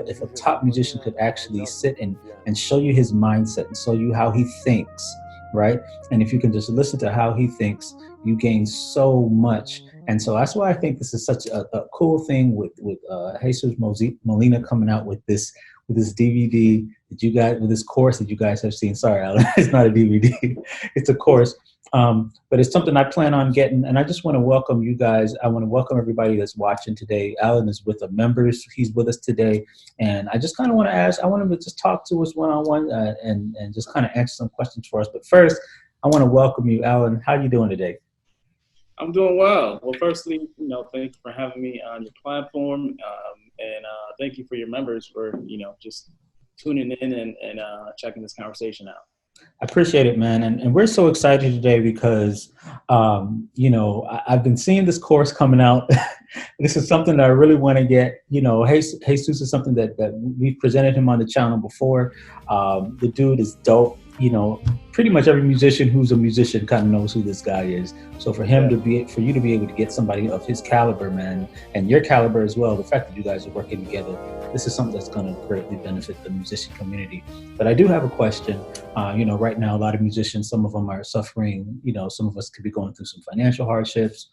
if a top musician could actually sit and show you his mindset and show you how he thinks, right? And if you can just listen to how he thinks, you gain so much. And so that's why I think this is such a cool thing with Jesus Molina coming out with this DVD that you guys, with this course that you guys have seen. Sorry, Alan, it's not a DVD, it's a course. But it's something I plan on getting, and I just want to welcome you guys. I want to welcome everybody that's watching today. Alan is with the members; he's with us today, and I just kind of want to ask. I want him to just talk to us one on one, and just kind of answer some questions for us. But first, I want to welcome you, Alan. How you doing today? I'm doing well. Well, firstly, thank you for having me on your platform, and thank you for your members for just tuning in and checking this conversation out. I appreciate it, man. And we're so excited today because, I've been seeing this course coming out. This is something that I really want to get. Jesus is something that we've presented him on the channel before. The dude is dope. Pretty much every musician who's a musician kind of knows who this guy is. So for you to be able to get somebody of his caliber, man, and your caliber as well, the fact that you guys are working together, this is something that's going to greatly benefit the musician community. But I do have a question. Right now, a lot of musicians, some of them are suffering. Some of us could be going through some financial hardships.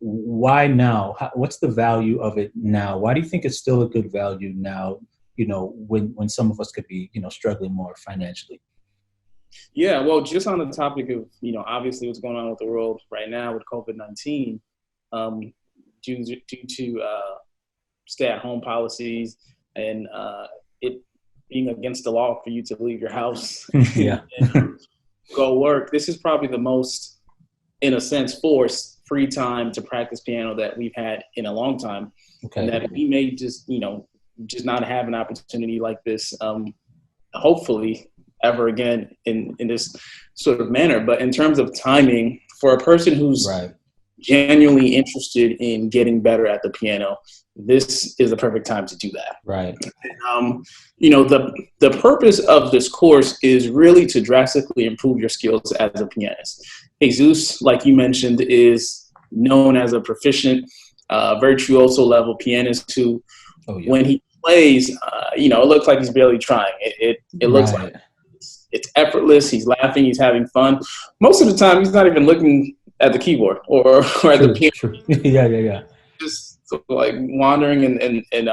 Why now? What's the value of it now? Why do you think it's still a good value now? When some of us could be, struggling more financially. Yeah, well, just on the topic of, obviously what's going on with the world right now with COVID-19, due to stay-at-home policies and it being against the law for you to leave your house yeah. and go work, this is probably the most, in a sense, forced free time to practice piano that we've had in a long time. Okay. And that we may just not have an opportunity like this, hopefully ever again in this sort of manner. But in terms of timing, for a person who's genuinely interested in getting better at the piano, this is the perfect time to do that. Right. The purpose of this course is really to drastically improve your skills as a pianist. Jesus, like you mentioned, is known as a proficient, virtuoso level pianist who, when he plays, it looks like he's barely trying. It looks like it's effortless. He's laughing. He's having fun. Most of the time, he's not even looking at the keyboard or at the piano. True. Yeah. Just like wandering and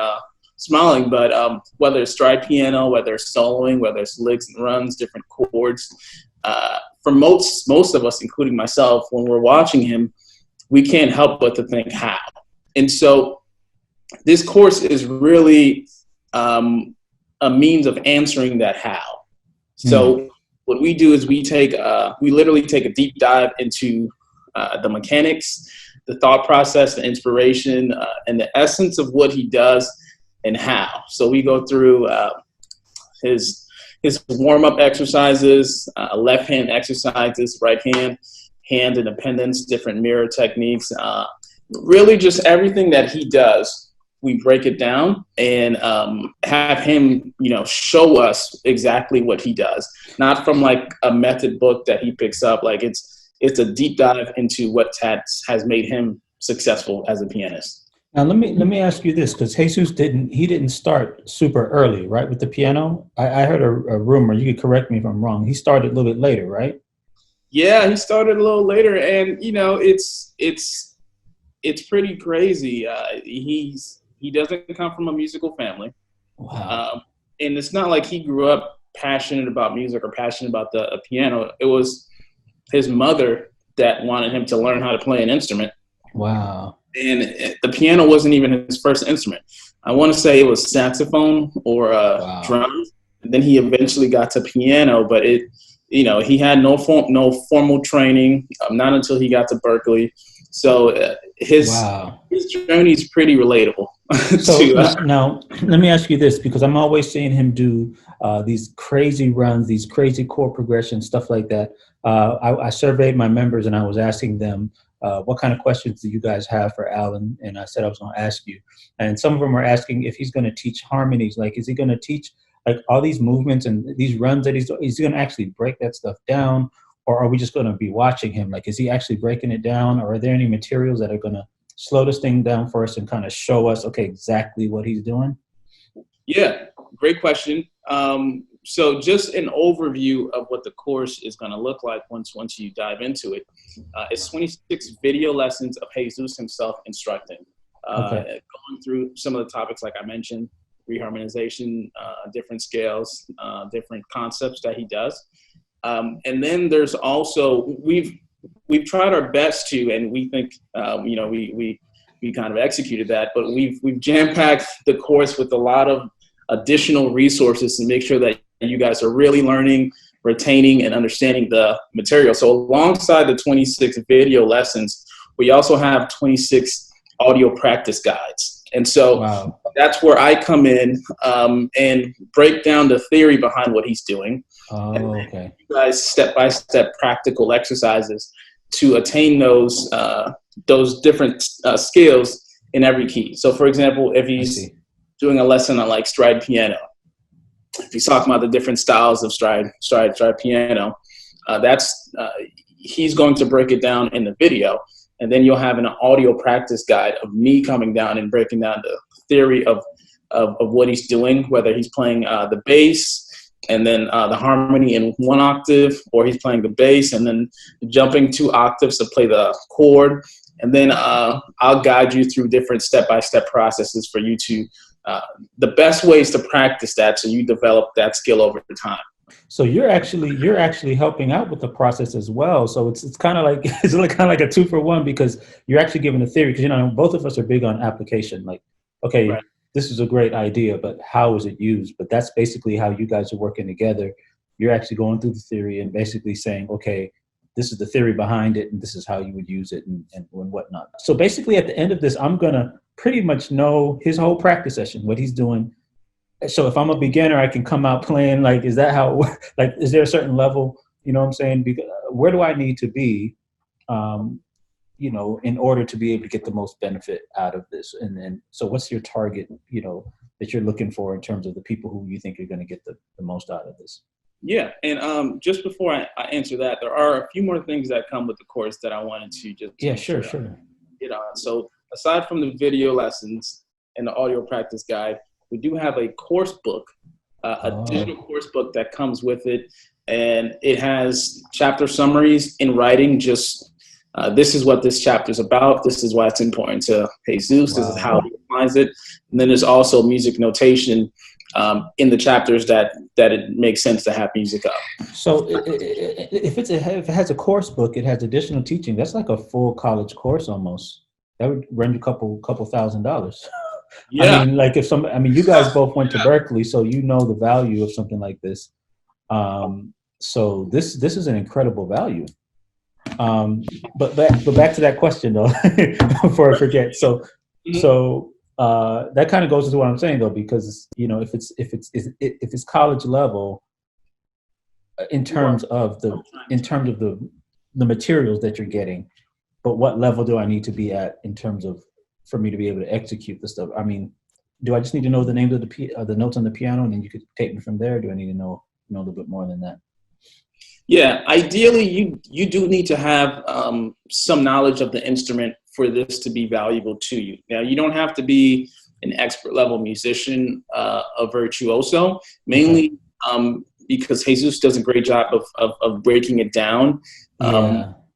smiling. But whether it's stride piano, whether it's soloing, whether it's licks and runs, different chords, for most of us, including myself, when we're watching him, we can't help but to think how. And so this course is really a means of answering that how. So what we do is we literally take a deep dive into the mechanics, the thought process, the inspiration, and the essence of what he does and how. So we go through his warm-up exercises, left hand exercises, right hand independence, different mirror techniques, really just everything that he does. We break it down and have him, show us exactly what he does. Not from like a method book that he picks up. Like it's a deep dive into what has made him successful as a pianist. Now let me ask you this, because Jesus didn't start super early, right, with the piano. I heard a rumor. You could correct me if I'm wrong. He started a little bit later, right? Yeah, he started a little later, and it's pretty crazy. He doesn't come from a musical family. Wow. And it's not like he grew up passionate about music or passionate about the piano. It was his mother that wanted him to learn how to play an instrument. Wow. And the piano wasn't even his first instrument. I want to say it was saxophone or drums. And then he eventually got to piano, but he had no formal training, not until he got to Berkeley. So his journey is pretty relatable. So now let me ask you this, because I'm always seeing him do these crazy runs, these crazy chord progressions, stuff like that. I surveyed my members and I was asking them, what kind of questions do you guys have for Alan? And I said I was going to ask you. And some of them were asking if he's going to teach harmonies. Like, is he going to teach like all these movements and these runs that is he going to actually break that stuff down? Or are we just going to be watching him? Like, is he actually breaking it down? Or are there any materials that are going to slow this thing down for us and kind of show us, okay, exactly what he's doing? Yeah, great question. So just an overview of what the course is going to look like once you dive into it. It's 26 video lessons of Jesus himself instructing, going through some of the topics like I mentioned, reharmonization, different scales, different concepts that he does. And then there's also, we've tried our best to, and we think, we kind of executed that, but we've jam-packed the course with a lot of additional resources to make sure that you guys are really learning, retaining, and understanding the material. So alongside the 26 video lessons, we also have 26 audio practice guides. And so that's where I come in and break down the theory behind what he's doing. You guys step-by-step practical exercises to attain those different skills in every key. So for example, if he's doing a lesson on like stride piano, if he's talking about the different styles of stride piano, he's going to break it down in the video. And then you'll have an audio practice guide of me coming down and breaking down the theory of what he's doing, whether he's playing the bass and then the harmony in one octave, or he's playing the bass and then jumping 2 octaves to play the chord. And then I'll guide you through different step-by-step processes for you to, the best ways to practice that so you develop that skill over time. So you're actually helping out with the process as well. So it's kind of like like a 2-for-1, because you're actually giving a theory, because both of us are big on application. Like, okay, right, this is a great idea, but how is it used? But that's basically how you guys are working together. You're actually going through the theory and basically saying, okay, this is the theory behind it, and this is how you would use it, and whatnot. So basically, at the end of this, I'm gonna pretty much know his whole practice session, what he's doing. So if I'm a beginner, I can come out playing. Like, is that how? Like, is there a certain level? You know what I'm saying? Because where do I need to be, in order to be able to get the most benefit out of this? And so, what's your target? That you're looking for in terms of the people who you think are going to get the most out of this. Yeah, and just before I answer that, there are a few more things that come with the course that I wanted to just sure. So aside from the video lessons and the audio practice guide, we do have a course book, a digital course book that comes with it, and it has chapter summaries in writing. Just this is what this chapter is about. This is why it's important to Jesus. This is how he applies it. And then there's also music notation in the chapters that it makes sense to have music up. So if it has a course book, it has additional teaching. That's like a full college course almost. That would run you a couple $1,000s. Yeah. I mean, you guys both went to Berkeley, so you know the value of something like this. So this is an incredible value. But back to that question though, before I forget. So that kind of goes into what I'm saying though, because if it's college level, in terms of the materials that you're getting, but what level do I need to be at in terms of for me to be able to execute the stuff? I mean, do I just need to know the names of the notes on the piano, and then you could take me from there? Do I need to know a little bit more than that? Yeah, ideally, you do need to have some knowledge of the instrument for this to be valuable to you. Now, you don't have to be an expert level musician, a virtuoso, mainly because Jesus does a great job of breaking it down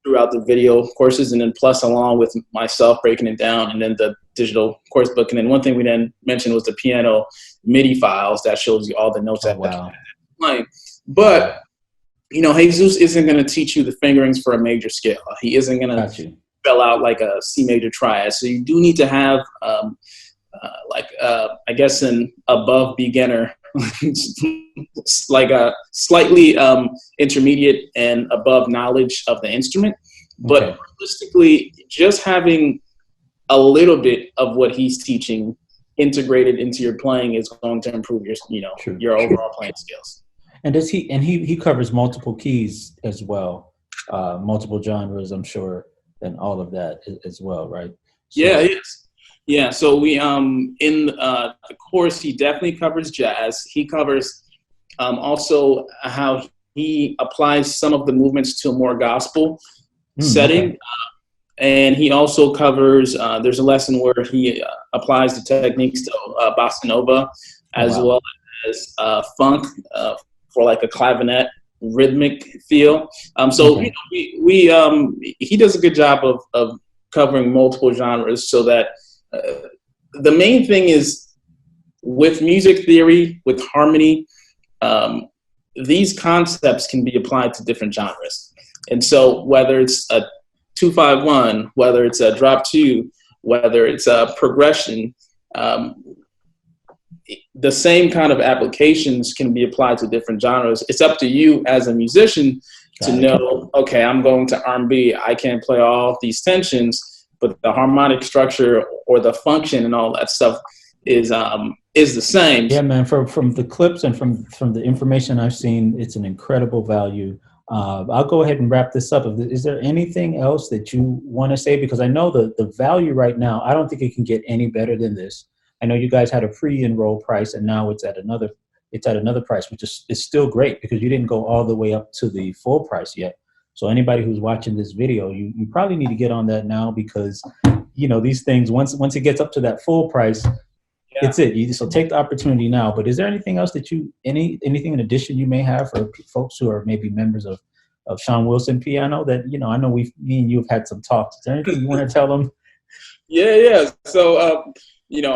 throughout the video courses, and then plus along with myself breaking it down, and then the digital course book. And then one thing we didn't mention was the piano MIDI files that shows you all the notes that you're playing. But Jesus isn't going to teach you the fingerings for a major scale. He isn't going to spell out like a C major triad. So you do need to have, I guess, an above beginner, like a slightly intermediate and above knowledge of the instrument. But realistically, just having a little bit of what he's teaching integrated into your playing is going to improve your overall playing skills. And he covers multiple keys as well, multiple genres, I'm sure, and all of that as well, right? So, yeah, yes. Yeah, so we in the course, he definitely covers jazz. He covers also how he applies some of the movements to a more gospel setting. And he also covers, there's a lesson where he applies the techniques to bossa nova, as wow. well as funk for like a clavinet rhythmic feel. So Okay. he does a good job of covering multiple genres, so that the main thing is with music theory, with harmony, these concepts can be applied to different genres. And so whether it's a 2-5-1, whether it's a drop two, whether it's a progression, the same kind of applications can be applied to different genres. It's up to you as a musician to know, okay, I'm going to R&B. I can't play all these tensions, but the harmonic structure or the function and all that stuff is the same. Yeah, man. From the clips and from the information I've seen, it's an incredible value. I'll go ahead and wrap this up. Is there anything else that you want to say? Because I know the value right now, I don't think it can get any better than this. I know you guys had a pre-enroll price, and now it's at another price, which is still great because you didn't go all the way up to the full price yet. So anybody who's watching this video, you probably need to get on that now, because these things, once it gets up to that full price, it's it. So take the opportunity now. But is there anything else that anything in addition you may have for folks who are maybe members of Sean Wilson Piano that, I know me and you have had some talks. Is there anything you want to tell them? Yeah. So,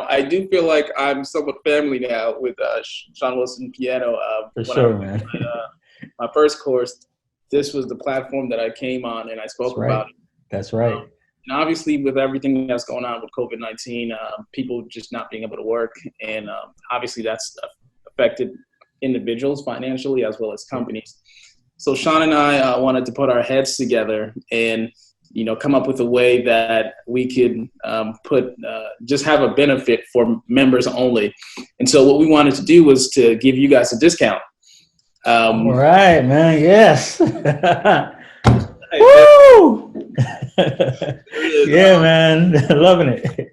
I do feel like I'm somewhat family now with Sean Wilson Piano. For sure, man. My first course, this was the platform that I came on and I spoke about it. That's right. And obviously, with everything that's going on with COVID-19, people just not being able to work, and obviously that's affected individuals financially as well as companies. So Sean and I wanted to put our heads together and come up with a way that we could just have a benefit for members only. And so what we wanted to do was to give you guys a discount. All right, man. Yes. Woo! Yeah, man. Loving it.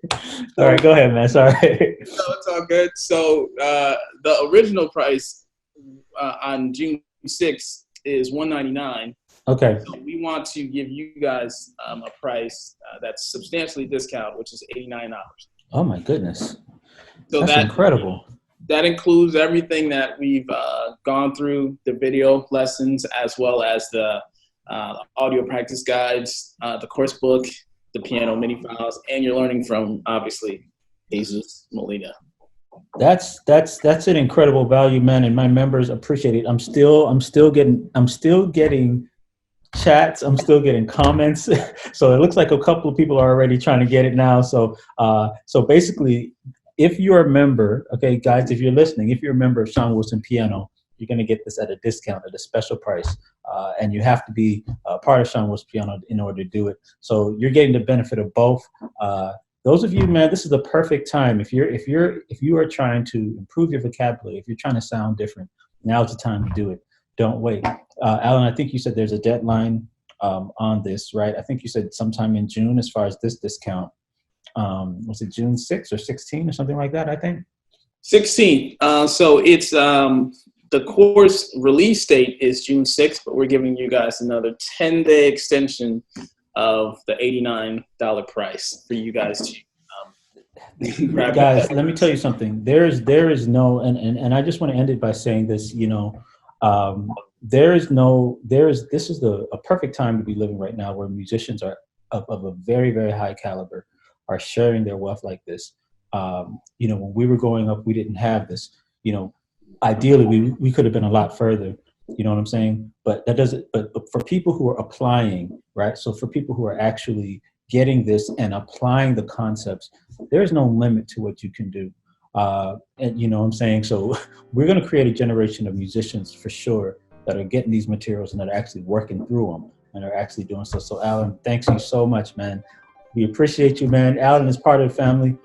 All right, go ahead, man. Sorry. No, it's all good. So the original price on June 6th is $199. Okay. So we want to give you guys a price that's substantially discounted, which is $89. Oh my goodness. So that's incredible. That includes everything that we've gone through, the video lessons, as well as the audio practice guides, the course book, the piano mini files, and you're learning from, obviously, Jesus Molina. That's an incredible value, man, and my members appreciate it. I'm still getting chats. I'm still getting comments. So it looks like a couple of people are already trying to get it now. So basically, if you're a member, okay, guys, if you're listening, if you're a member of Sean Wilson Piano, you're going to get this at a discount, at a special price. And you have to be part of Sean Wilson Piano in order to do it. So you're getting the benefit of both. Those of you, man, this is the perfect time. If you are trying to improve your vocabulary, if you're trying to sound different, now's the time to do it. Don't wait. Alan, I think you said there's a deadline on this, right? I think you said sometime in June as far as this discount. Was it June 6th or 16 or something like that, I think? 16. So it's the course release date is June 6th, but we're giving you guys another 10-day extension of the $89 price for you guys to grab. Guys, let me tell you something. There is no, and I just want to end it by saying this, this is a perfect time to be living right now, where musicians are of a very, very high caliber are sharing their wealth like this. When we were growing up, we didn't have this. Ideally, we could have been a lot further. You know what I'm saying? But that doesn't. But for people who are applying, right? So for people who are actually getting this and applying the concepts, there's no limit to what you can do. And you know what I'm saying? So we're going to create a generation of musicians for sure that are getting these materials and that are actually working through them and are actually doing so. So Alan, thanks you so much, man. We appreciate you, man. Alan is part of the family.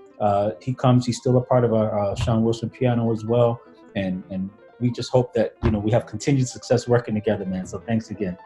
He's still a part of our Sean Wilson Piano as well. And we just hope that, we have continued success working together, man. So thanks again.